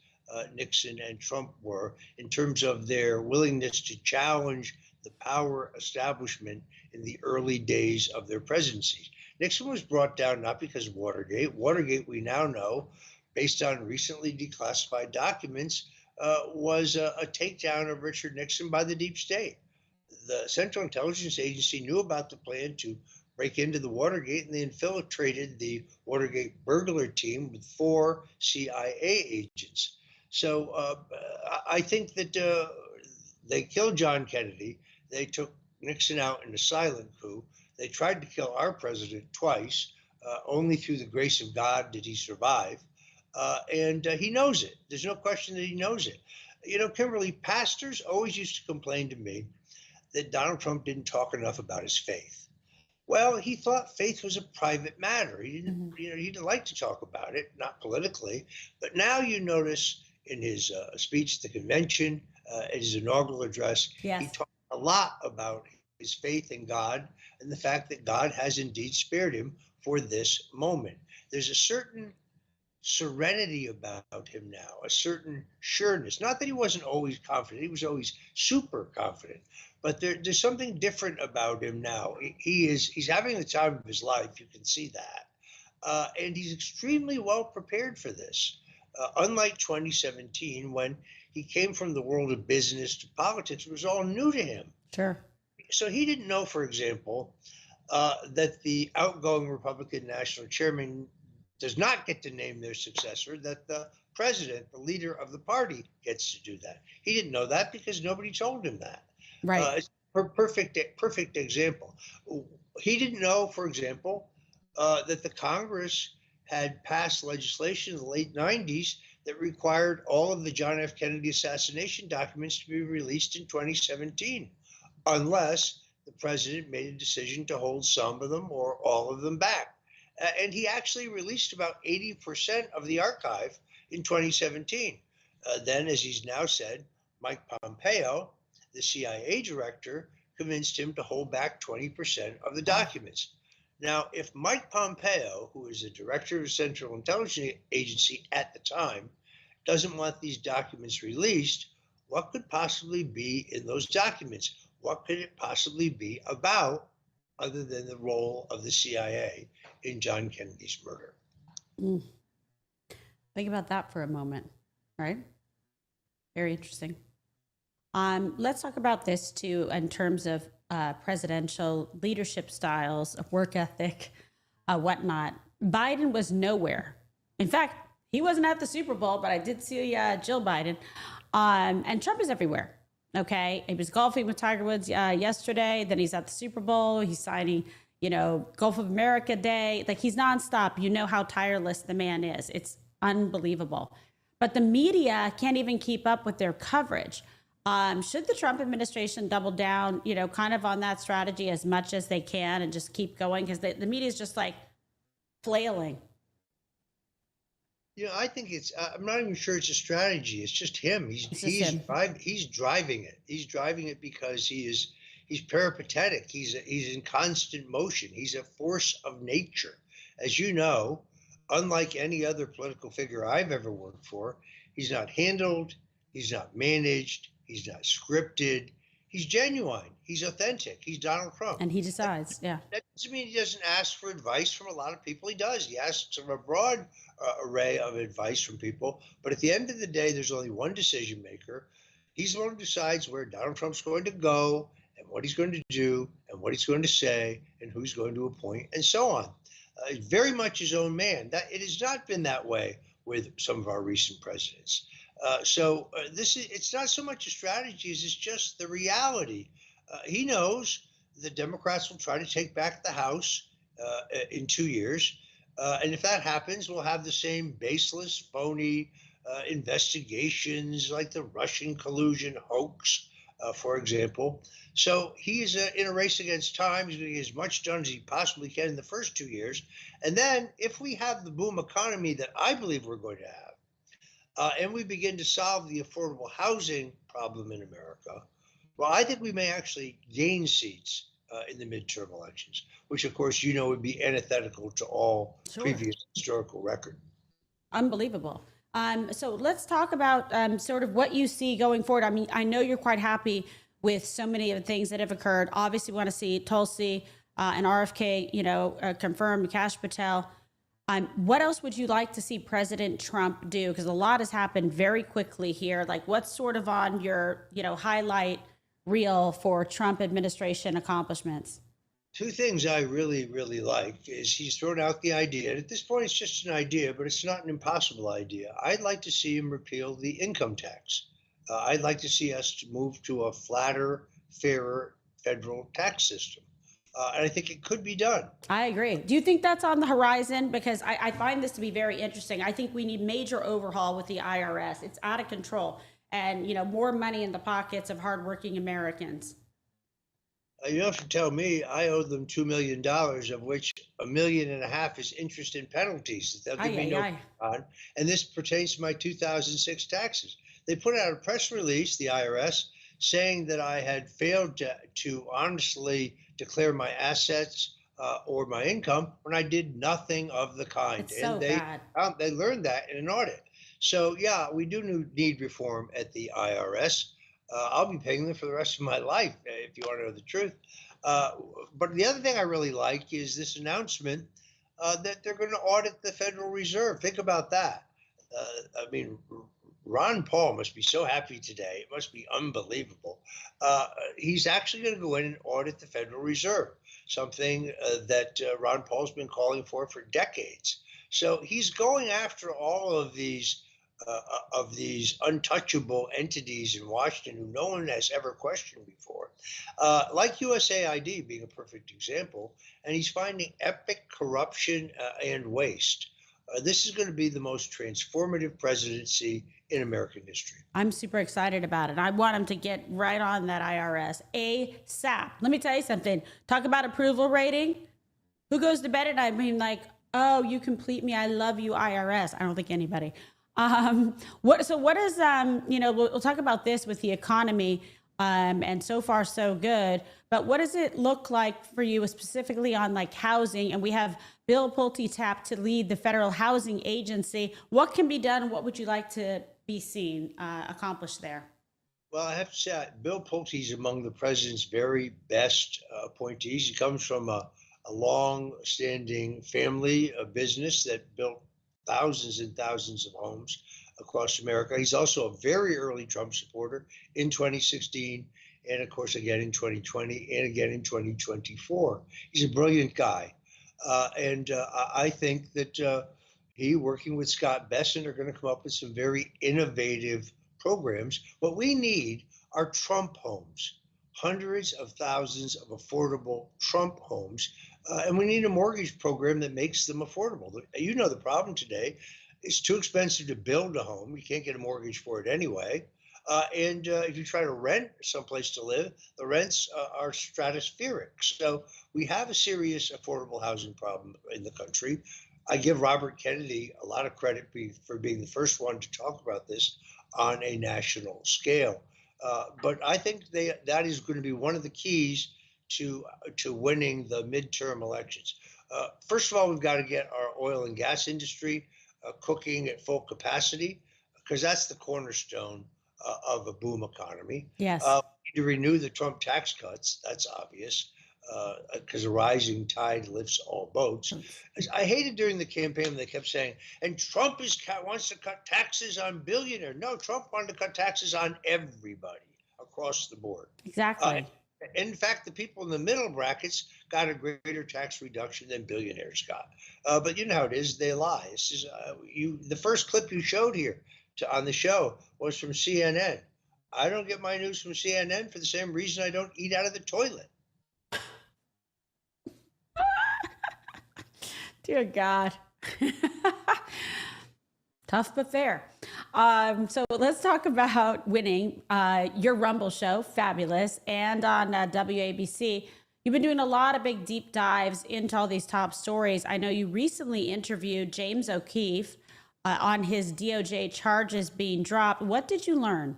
Nixon and Trump were in terms of their willingness to challenge the power establishment in the early days of their presidency. Nixon was brought down not because of Watergate. Watergate, we now know, based on recently declassified documents, was a takedown of Richard Nixon by the deep state. The Central Intelligence Agency knew about the plan to break into the Watergate, and they infiltrated the Watergate burglar team with 4 CIA agents. So I think that they killed John Kennedy. They took Nixon out in a silent coup. They tried to kill our president twice. Only through the grace of God did he survive. And he knows it. There's no question that he knows it. You know, Kimberly, pastors always used to complain to me that Donald Trump didn't talk enough about his faith. Well, he thought faith was a private matter. He didn't, he didn't like to talk about it, not politically. But now you notice in his speech at the convention, at his inaugural address, he talked a lot about his faith in God and the fact that God has indeed spared him for this moment. There's a certain serenity about him now, a certain sureness. Not that he wasn't always confident, he was always super confident, but there's something different about him now. He's having the time of his life, you can see that. And he's extremely well prepared for this. Unlike 2017, when he came from the world of business to politics, it was all new to him. Sure. So he didn't know, for example, that the outgoing Republican national chairman does not get to name their successor, that the president, the leader of the party, gets to do that. He didn't know that because nobody told him that. Right. It's a perfect example. He didn't know, for example, that the Congress had passed legislation in the late 90s that required all of the John F. Kennedy assassination documents to be released in 2017, unless the president made a decision to hold some of them or all of them back. And he actually released about 80% of the archive in 2017. Then, as he's now said, Mike Pompeo, the CIA director, convinced him to hold back 20% of the documents. Now, if Mike Pompeo, who was the director of the Central Intelligence Agency at the time, doesn't want these documents released, what could possibly be in those documents? What could it possibly be about other than the role of the CIA in John Kennedy's murder? Think about that for a moment, right? Very interesting. Let's talk about this too in terms of presidential leadership styles, of work ethic, whatnot. Biden was nowhere. In fact, he wasn't at the Super Bowl, but I did see Jill Biden. And Trump is everywhere. Okay. He was golfing with Tiger Woods yesterday. Then he's at the Super Bowl. He's signing, Gulf of America Day. Like, he's nonstop. You know how tireless the man is. It's unbelievable. But the media can't even keep up with their coverage. Should the Trump administration double down, kind of on that strategy as much as they can and just keep going? Because the media is just like flailing. I think I'm not even sure it's a strategy. It's just him. He's driving it. He's driving it because he's peripatetic. He's in constant motion. He's a force of nature. As you know, unlike any other political figure I've ever worked for, he's not handled. He's not managed. He's not scripted. He's genuine. He's authentic. He's Donald Trump. And he decides, yeah. That doesn't mean he doesn't ask for advice from a lot of people. He does. He asks from a broad array of advice from people. But at the end of the day, there's only one decision maker. He's the one who decides where Donald Trump's going to go and what he's going to do and what he's going to say and who's going to appoint and so on. Very much his own man. It has not been that way with some of our recent presidents. It's not so much a strategy as it's just the reality. He knows the Democrats will try to take back the House in 2 years. And if that happens, we'll have the same baseless, phony investigations like the Russian collusion hoax, for example. So he is in a race against time. He's going to get as much done as he possibly can in the first 2 years. And then if we have the boom economy that I believe we're going to have, and we begin to solve the affordable housing problem in America, well, I think we may actually gain seats in the midterm elections, which, of course, would be antithetical to all previous historical record. Unbelievable. So let's talk about sort of what you see going forward. I mean, I know you're quite happy with so many of the things that have occurred. Obviously, we want to see Tulsi and RFK, confirmed, Kash Patel. What else would you like to see President Trump do? Because a lot has happened very quickly here. Like, what's sort of on your, highlight reel for Trump administration accomplishments? Two things I really, really like is he's thrown out the idea, and at this point it's just an idea, but it's not an impossible idea. I'd like to see him repeal the income tax. I'd like to see us move to a flatter, fairer federal tax system. And I think it could be done. I agree. Do you think that's on the horizon? Because I find this to be very interesting. I think we need major overhaul with the IRS. It's out of control. And, more money in the pockets of hardworking Americans. You don't have to tell me I owe them $2 million, of which $1.5 million is interest and penalties. They'll give me no on. And this pertains to my 2006 taxes. They put out a press release, the IRS, saying that I had failed to honestly declare my assets or my income when I did nothing of the kind. It's so bad. They learned that in an audit. So, yeah, we do need reform at the IRS. I'll be paying them for the rest of my life, if you want to know the truth. But the other thing I really like is this announcement that they're going to audit the Federal Reserve. Think about that. Ron Paul must be so happy today. It must be unbelievable. He's actually going to go in and audit the Federal Reserve, something that Ron Paul's been calling for decades. So he's going after all of these untouchable entities in Washington who no one has ever questioned before, like USAID being a perfect example. And he's finding epic corruption and waste. This is going to be the most transformative presidency in American history. I'm super excited about it. I want him to get right on that IRS ASAP. Let me tell you something. Talk about approval rating. Who goes to bed at night being like, oh, you complete me. I love you, IRS. I don't think anybody. What is, we'll talk about this with the economy, and so far so good, but what does it look like for you specifically on like housing? And we have Bill Pulte tapped to lead the Federal Housing Agency. What can be done? What would you like to be seen accomplished there? Well, I have to say, Bill Pulte is among the president's very best appointees. He comes from a long-standing family business that built thousands and thousands of homes across America. He's also a very early Trump supporter in 2016, and of course, again in 2020, and again in 2024. He's a brilliant guy. And I think that he, working with Scott Bessent, are going to come up with some very innovative programs. What we need are Trump homes, hundreds of thousands of affordable Trump homes. And we need a mortgage program that makes them affordable. You know, the problem today, it's too expensive to build a home. You can't get a mortgage for it anyway. And if you try to rent someplace to live, the rents are stratospheric. So we have a serious affordable housing problem in the country. I give Robert Kennedy a lot of credit for being the first one to talk about this on a national scale. But I think that is going to be one of the keys to winning the midterm elections. First of all, we've got to get our oil and gas industry cooking at full capacity, because that's the cornerstone of a boom economy. Yes. We need to renew the Trump tax cuts. That's obvious, because a rising tide lifts all boats. I hated during the campaign when they kept saying, and Trump wants to cut taxes on billionaires. No, Trump wanted to cut taxes on everybody across the board. Exactly. In fact, the people in the middle brackets got a greater tax reduction than billionaires got. But you know how it is; they lie. This is the first clip you showed here on the show was from CNN. I don't get my news from CNN for the same reason I don't eat out of the toilet. Dear God. Tough but fair. So let's talk about winning your Rumble show, fabulous, and on WABC. You've been doing a lot of big deep dives into all these top stories. I know you recently interviewed James O'Keefe on his DOJ charges being dropped. What did you learn?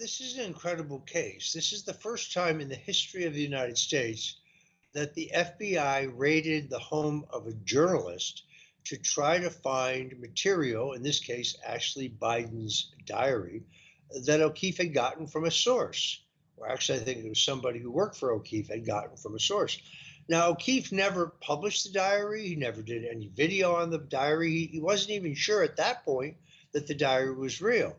This is an incredible case. This is the first time in the history of the United States that the FBI raided the home of a journalist to try to find material, in this case, Ashley Biden's diary, that O'Keefe had gotten from a source. Or actually, I think it was somebody who worked for O'Keefe had gotten from a source. Now, O'Keefe never published the diary. He never did any video on the diary. He wasn't even sure at that point that the diary was real.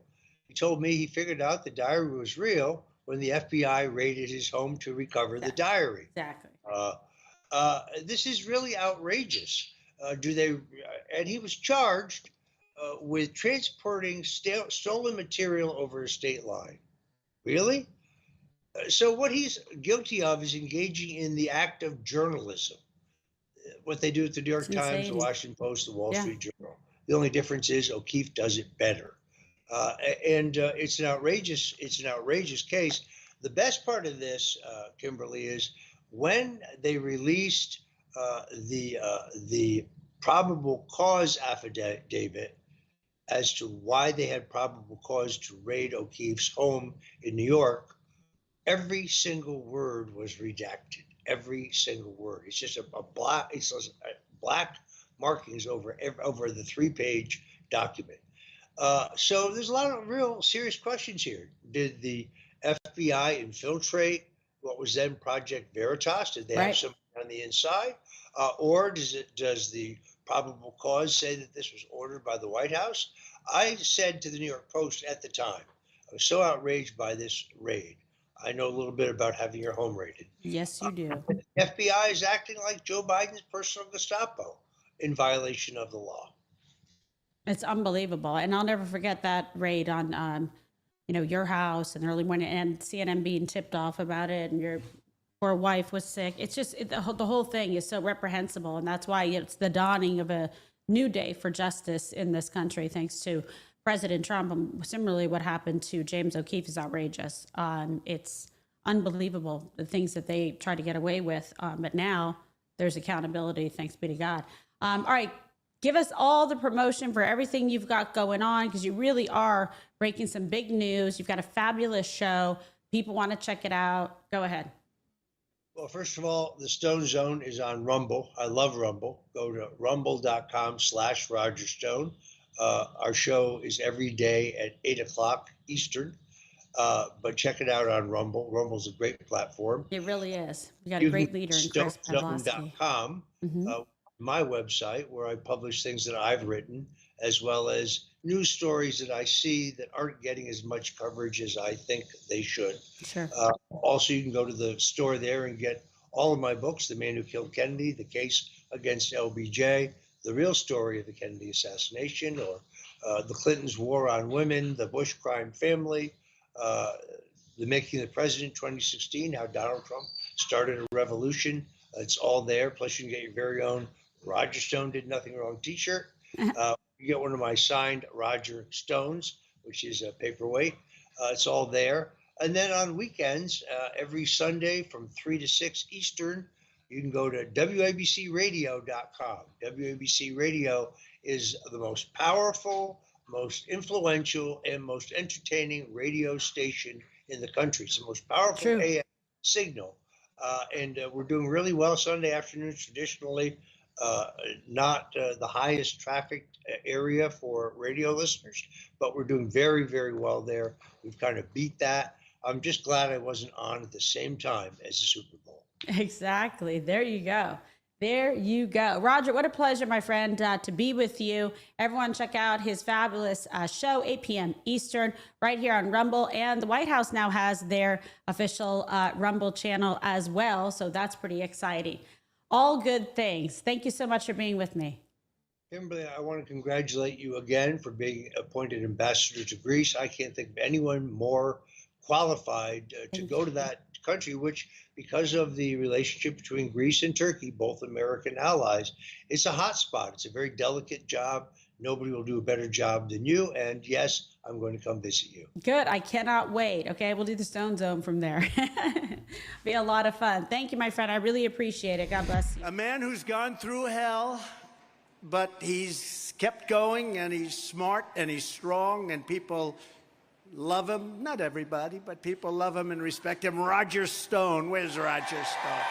He told me he figured out the diary was real when the FBI raided his home to recover the diary. Exactly. This is really outrageous. And he was charged with transporting stolen material over a state line. Really? So what he's guilty of is engaging in the act of journalism. What they do at the New York Times, the Washington Post, the Wall Street Journal. The only difference is O'Keefe does it better. It's an outrageous case. The best part of this, Kimberly, is when they released the probable cause affidavit as to why they had probable cause to raid O'Keefe's home in New York, every single word was redacted. Every single word. It's just black markings over the 3-page document. So there's a lot of real serious questions here. Did the FBI infiltrate what was then Project Veritas? Did they have somebody on the inside? Or does the probable cause say that this was ordered by the White House? I said to the New York Post at the time, I was so outraged by this raid. I know a little bit about having your home raided. Yes, you do. The FBI is acting like Joe Biden's personal Gestapo in violation of the law. It's unbelievable. And I'll never forget that raid on, your house in the early morning and CNN being tipped off about it and your poor wife was sick. It's just the whole thing is so reprehensible. And that's why it's the dawning of a new day for justice in this country, thanks to President Trump. Similarly, what happened to James O'Keefe is outrageous. It's unbelievable, the things that they try to get away with. But now there's accountability, thanks be to God. All right, give us all the promotion for everything you've got going on, because you really are breaking some big news. You've got a fabulous show. People want to check it out. Go ahead. Well, first of all, the StoneZONE is on Rumble. I love Rumble. Go to rumble.com/Roger Stone. Our show is every day at 8 o'clock Eastern, but check it out on Rumble. Rumble's a great platform. It really is. We got a great leader in Chris Pavlovsky. StoneZone.com, my website, where I publish things that I've written, as well as news stories that I see that aren't getting as much coverage as I think they should. Sure. Also, you can go to the store there and get all of my books: The Man Who Killed Kennedy, The Case Against LBJ, The Real Story of the Kennedy Assassination, or The Clintons' War on Women, The Bush Crime Family, The Making of the President 2016, How Donald Trump Started a Revolution. It's all there. Plus, you can get your very own Roger Stone Did Nothing Wrong t-shirt. You get one of my signed Roger Stones, which is a paperweight. It's all there. And then on weekends, every Sunday from 3 to 6 Eastern, you can go to WABCRadio.com. WABC Radio is the most powerful, most influential, and most entertaining radio station in the country. It's the most powerful AM signal. And we're doing really well Sunday afternoons, traditionally not the highest trafficked area for radio listeners, but we're doing very, very well there. We've kind of beat that. I'm just glad I wasn't on at the same time as the Super Bowl. Exactly. There you go. There you go. Roger, what a pleasure, my friend, to be with you. Everyone check out his fabulous show, 8 p.m. Eastern, right here on Rumble. And the White House now has their official Rumble channel as well. So that's pretty exciting. All good things. Thank you so much for being with me. Kimberly, I want to congratulate you again for being appointed ambassador to Greece. I can't think of anyone more qualified to go to that country, which, because of the relationship between Greece and Turkey, both American allies, it's a hot spot. It's a very delicate job. Nobody will do a better job than you. And yes, I'm going to come visit you. Good. I cannot wait. Okay. We'll do the StoneZONE from there. Be a lot of fun. Thank you, my friend. I really appreciate it. God bless you. A man who's gone through hell, but he's kept going, and he's smart and he's strong, and people love him. Not everybody, but people love him and respect him. Roger Stone. Where's Roger Stone?